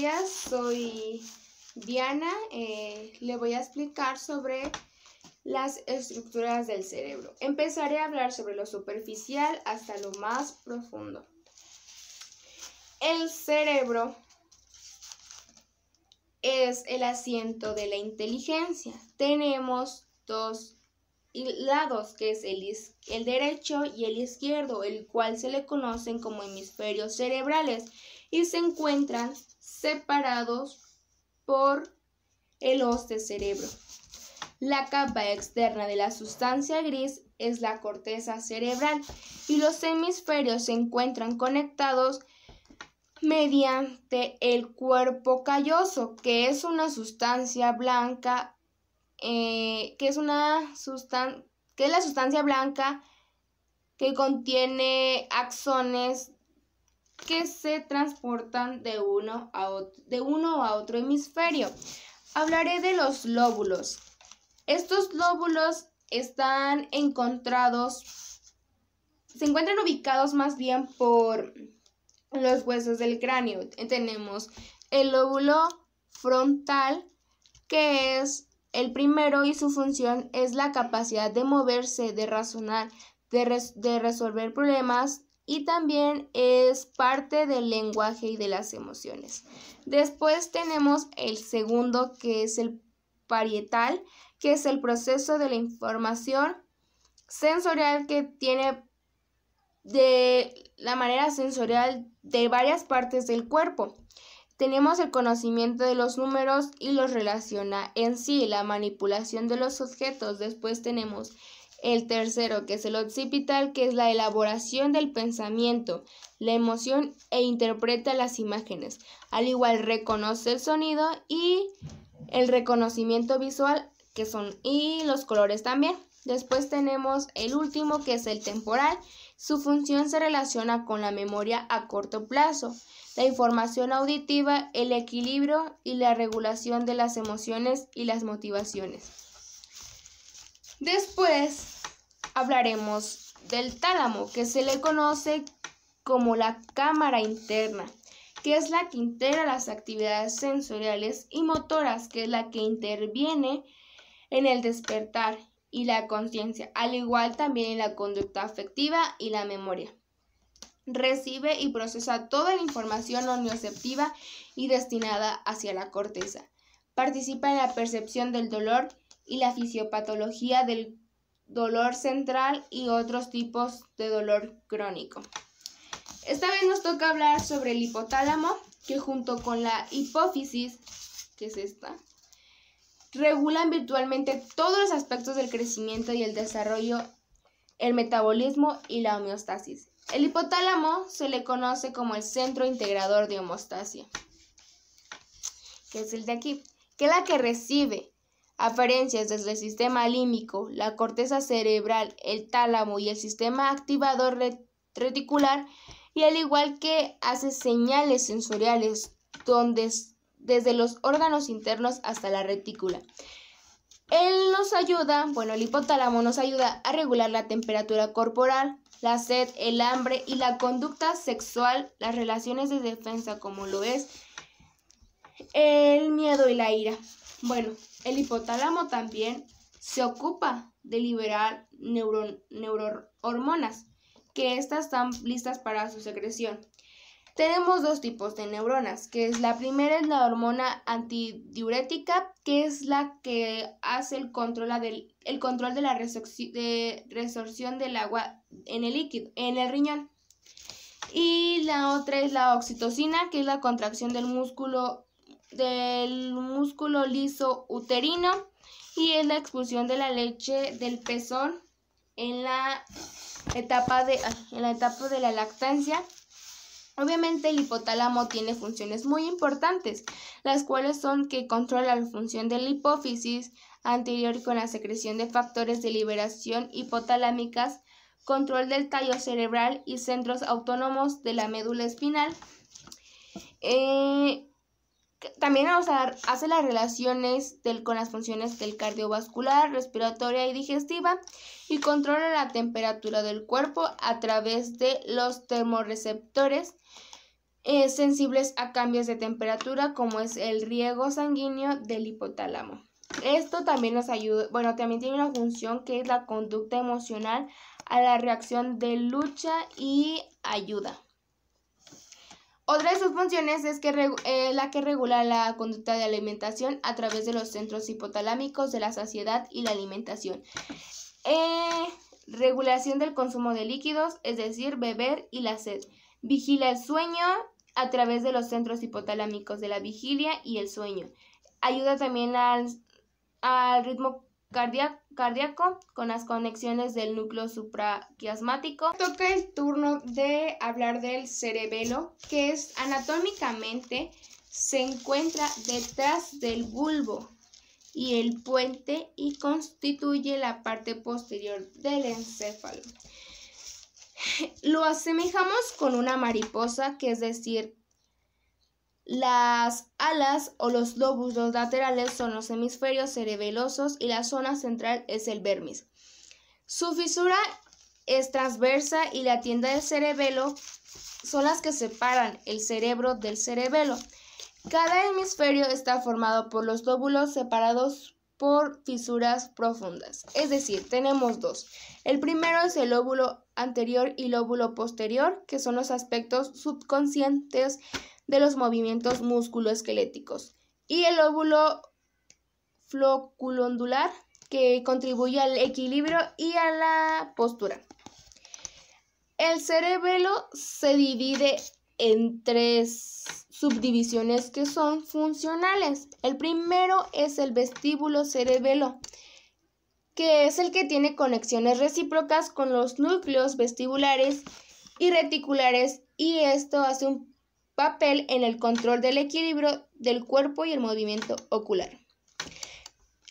días, soy Diana. Le voy a explicar sobre las estructuras del cerebro. Empezaré a hablar sobre lo superficial hasta lo más profundo. El cerebro es el asiento de la inteligencia. Tenemos dos lados, que es el derecho y el izquierdo, el cual se le conocen como hemisferios cerebrales y se encuentran separados por el hoste cerebro. La capa externa de la sustancia gris es la corteza cerebral y los hemisferios se encuentran conectados mediante el cuerpo calloso, que es una sustancia blanca, que es la sustancia blanca que contiene axones que se transportan de uno a otro hemisferio. Hablaré de los lóbulos. Estos lóbulos se encuentran ubicados más bien por los huesos del cráneo. Tenemos el lóbulo frontal, que es el primero, y su función es la capacidad de moverse, de razonar, de resolver problemas, y también es parte del lenguaje y de las emociones. Después tenemos el segundo, que es el parietal, que es el proceso de la información sensorial que tiene de la manera sensorial de varias partes del cuerpo. Tenemos el conocimiento de los números y los relaciona en sí, la manipulación de los objetos. Después tenemos el tercero, que es el occipital, que es la elaboración del pensamiento, la emoción e interpreta las imágenes. Al igual reconoce el sonido y el reconocimiento visual, y los colores también. Después tenemos el último, que es el temporal. Su función se relaciona con la memoria a corto plazo, la información auditiva, el equilibrio y la regulación de las emociones y las motivaciones. Después hablaremos del tálamo, que se le conoce como la cámara interna, que es la que integra las actividades sensoriales y motoras, que es la que interviene en el despertar y la conciencia, al igual también en la conducta afectiva y la memoria. Recibe y procesa toda la información nociceptiva y destinada hacia la corteza. Participa en la percepción del dolor y la fisiopatología del dolor central y otros tipos de dolor crónico. Esta vez nos toca hablar sobre el hipotálamo, que junto con la hipófisis, que es esta, regulan virtualmente todos los aspectos del crecimiento y el desarrollo, el metabolismo y la homeostasis. El hipotálamo se le conoce como el centro integrador de homeostasia, que es el de aquí, que es la que recibe aferencias desde el sistema límbico, la corteza cerebral, el tálamo y el sistema activador reticular, y al igual que hace señales sensoriales desde los órganos internos hasta la retícula. El hipotálamo nos ayuda a regular la temperatura corporal, la sed, el hambre y la conducta sexual, las relaciones de defensa como lo es el miedo y la ira. El hipotálamo también se ocupa de liberar neurohormonas, que estas están listas para su secreción. Tenemos dos tipos de neuronas, la primera es la hormona antidiurética, que es la que hace el control de la resorción del agua en el líquido, en el riñón. Y la otra es la oxitocina, que es la contracción del músculo liso uterino, y es la expulsión de la leche del pezón en la etapa de la lactancia. Obviamente el hipotálamo tiene funciones muy importantes, las cuales son que controla la función de la hipófisis anterior con la secreción de factores de liberación hipotalámicas, control del tallo cerebral y centros autónomos de la médula espinal. También hace las relaciones con las funciones del cardiovascular, respiratoria y digestiva, y controla la temperatura del cuerpo a través de los termorreceptores. sensibles a cambios de temperatura, como es el riego sanguíneo del hipotálamo. Esto también nos ayuda, también tiene una función que es la conducta emocional a la reacción de lucha y ayuda. Otra de sus funciones es la que regula la conducta de alimentación a través de los centros hipotalámicos de la saciedad y la alimentación. Regulación del consumo de líquidos, es decir, beber y la sed. Vigila el sueño a través de los centros hipotalámicos de la vigilia y el sueño. Ayuda también al ritmo cardíaco con las conexiones del núcleo supraquiasmático. Toca el turno de hablar del cerebelo, que es anatómicamente se encuentra detrás del bulbo y el puente y constituye la parte posterior del encéfalo. Lo asemejamos con una mariposa, que es decir, las alas o los lóbulos laterales son los hemisferios cerebelosos y la zona central es el vermis. Su fisura es transversa y la tienda del cerebelo son las que separan el cerebro del cerebelo. Cada hemisferio está formado por los lóbulos separados por fisuras profundas. Es decir, tenemos dos. El primero es el lóbulo anterior y lóbulo posterior, que son los aspectos subconscientes de los movimientos musculoesqueléticos. Y el lóbulo floculoundular, que contribuye al equilibrio y a la postura. El cerebelo se divide en tres subdivisiones que son funcionales. El primero es el vestíbulo cerebelo, que es el que tiene conexiones recíprocas con los núcleos vestibulares y reticulares, y esto hace un papel en el control del equilibrio del cuerpo y el movimiento ocular.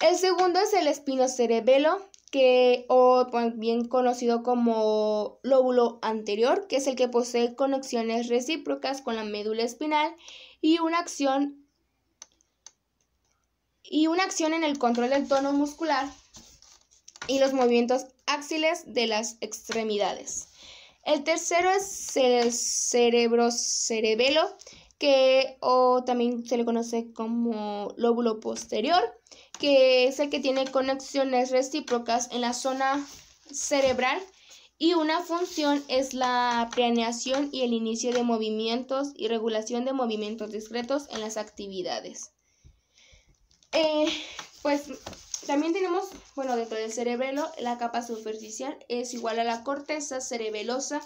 El segundo es el espinocerebelo, bien conocido como lóbulo anterior, que es el que posee conexiones recíprocas con la médula espinal y una acción en el control del tono muscular y los movimientos áxiles de las extremidades. El tercero es el cerebrocerebelo, que también se le conoce como lóbulo posterior, que es el que tiene conexiones recíprocas en la zona cerebral y una función es la planeación y el inicio de movimientos y regulación de movimientos discretos en las actividades. También tenemos, dentro del cerebelo, la capa superficial es igual a la corteza cerebelosa,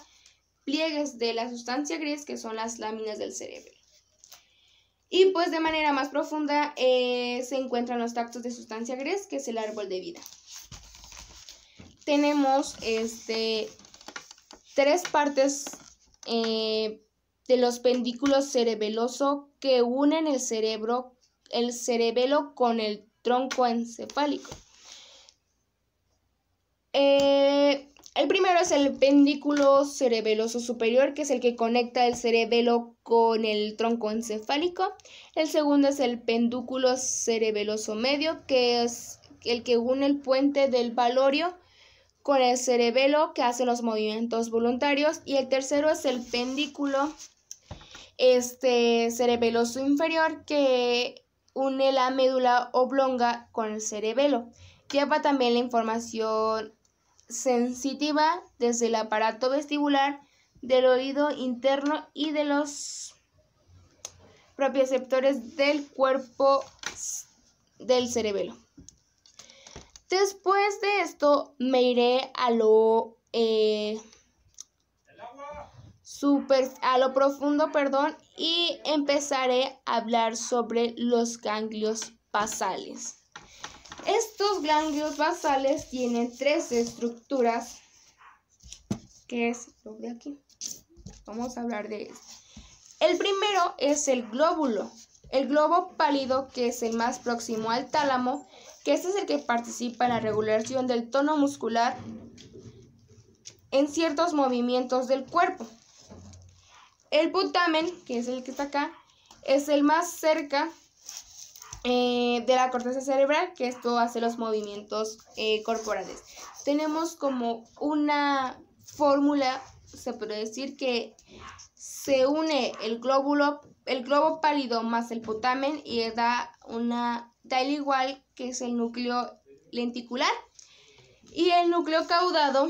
pliegues de la sustancia gris, que son las láminas del cerebelo. Y de manera más profunda se encuentran los tractos de sustancia gris, que es el árbol de vida. Tenemos tres partes de los pendículos cerebeloso que unen el cerebelo con el tronco encefálico. El primero es el pendículo cerebeloso superior, que es el que conecta el cerebelo con el tronco encefálico. El segundo es el pedúnculo cerebeloso medio, que es el que une el puente del valorio con el cerebelo, que hace los movimientos voluntarios. Y el tercero es el pendículo cerebeloso inferior, que une la médula oblonga con el cerebelo. Lleva también la información sensitiva desde el aparato vestibular, del oído interno y de los propioceptores del cuerpo del cerebelo. Después de esto me iré a lo profundo, y empezaré a hablar sobre los ganglios basales. Estos ganglios basales tienen tres estructuras, que es lo de aquí. Vamos a hablar de esto. El primero es el glóbulo, el globo pálido, que es el más próximo al tálamo, que este es el que participa en la regulación del tono muscular en ciertos movimientos del cuerpo. El putamen, que es el que está acá, es el más cerca de la corteza cerebral, que esto hace los movimientos corporales. Tenemos como una fórmula, se puede decir, que se une el globo pálido más el putamen y da el igual que es el núcleo lenticular. Y el núcleo caudado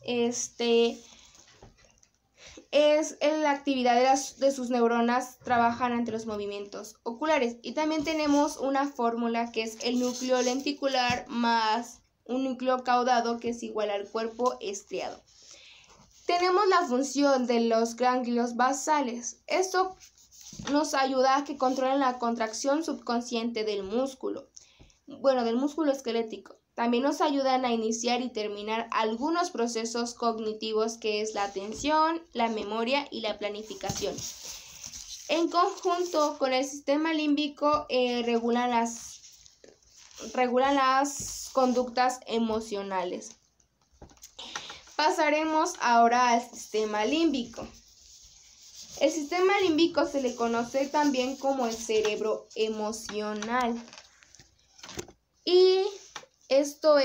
es la actividad de sus neuronas trabajan ante los movimientos oculares. Y también tenemos una fórmula que es el núcleo lenticular más un núcleo caudado que es igual al cuerpo estriado. Tenemos la función de los ganglios basales. Esto nos ayuda a que controlen la contracción subconsciente del músculo esquelético. También nos ayudan a iniciar y terminar algunos procesos cognitivos que es la atención, la memoria y la planificación. En conjunto con el sistema límbico regulan las conductas emocionales. Pasaremos ahora al sistema límbico. El sistema límbico se le conoce también como el cerebro emocional. Y esto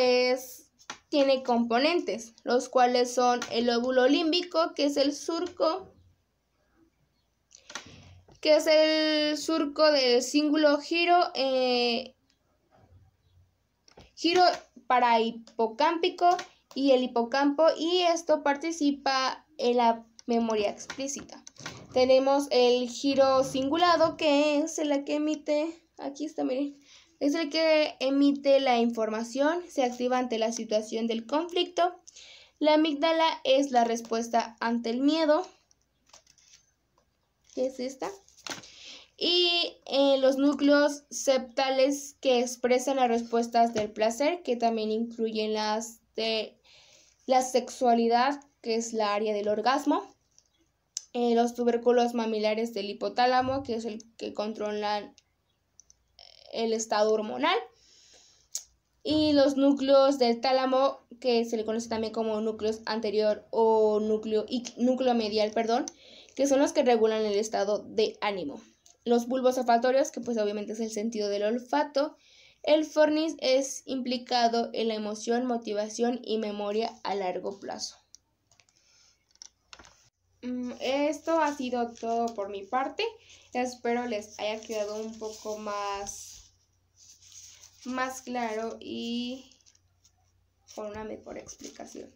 tiene componentes, los cuales son el lóbulo límbico, que es el surco del cíngulo giro parahipocámpico y el hipocampo, y esto participa en la memoria explícita. Tenemos el giro cingulado, que es el que emite, aquí está, miren, es el que emite la información, se activa ante la situación del conflicto. La amígdala es la respuesta ante el miedo, que es esta. Y los núcleos septales que expresan las respuestas del placer, que también incluyen las de la sexualidad, que es la área del orgasmo. Los tubérculos mamilares del hipotálamo, que es el que controlan el estado hormonal. Y los núcleos del tálamo, que se le conoce también como núcleos anterior o núcleo medial, que son los que regulan el estado de ánimo. Los bulbos olfatorios, que pues obviamente es el sentido del olfato. El fornis es implicado en la emoción, motivación y memoria a largo plazo. Esto ha sido todo por mi parte. Espero les haya quedado un poco más claro y con una mejor explicación.